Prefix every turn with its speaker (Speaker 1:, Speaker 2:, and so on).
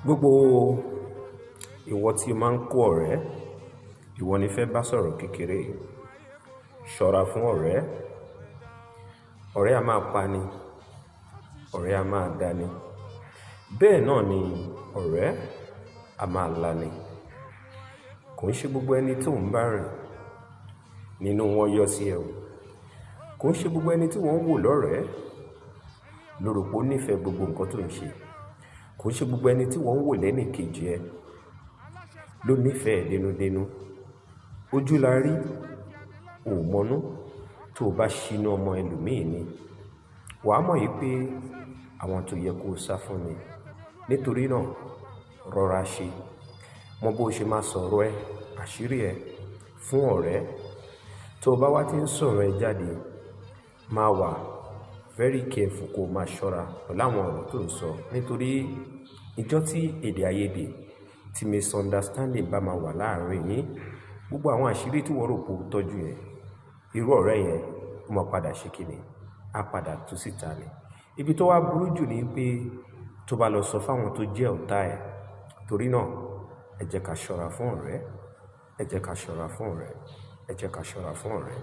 Speaker 1: Gbogbo ìwọ tí o máa ń kó ọ̀rẹ́, ìwọ ni fẹ́ bá sọ̀rọ̀ kékeré. Ṣọ́ra fún ọ̀rẹ́. Ọ̀rẹ́ a máa pani, ọ̀rẹ́ a máa dani. Bẹ́ẹ̀ náà ni ọ̀rẹ́ a máa lani. Kò ń ṣe gbogbo ẹni tó ń bá rìn nínú wọn yọ sí ẹ o. Kò ń ṣe gbogbo ẹni tí wọ́n ń wò lọ́rẹ̀ẹ́ ló rò pé ó nífẹ̀ẹ́ gbogbo nǹkan tó ń ṣe. Kò ń ṣe gbogbo ẹni tí wọ́n ń wò lẹ́nì kejì ẹ ló nífẹ̀ẹ́ dénúdénú. Ojú la rí, ò mọ́nú. Tó o bá ṣínú ọmọ ẹlòmíì ni, wàá mọ̀ yìí pé àwọn tó yẹ kó o sá fún ni. Nítorí náà, rọra ṣe. Mọ bó ṣe máa sọ̀rọ̀ ẹ, àṣírí ẹ fún ọ̀rẹ́. Tó o bá wá tí ń sọ̀rọ̀ ẹ jáde, máa wà very careful kó o máa ṣọ́ra pẹ̀lú àwọn ọ̀rọ̀ tó ń sọ. Nítorí ìjọ́ tí èdè àìyedè tí misunderstanding bá máa wà láàárín yín, gbogbo àwọn àṣírí tí wọ́n rò pé ó tọ́jú yẹn, irú ọ̀rẹ́ yẹn ó máa padà ṣe kíni, á padà tú síta ni. Ibi tó wá burú jù ni pé tó bá lọ sọ fáwọn tó jẹ́ ọ̀tá ẹ̀. Torí náà, ẹ jẹ́ ká ṣọ́ra fún ọ̀rẹ́. Ẹ jẹ́ ká ṣọ́ra fún ọ̀rẹ́. Ẹ jẹ́ ká ṣọ́ra fún ọ̀rẹ́.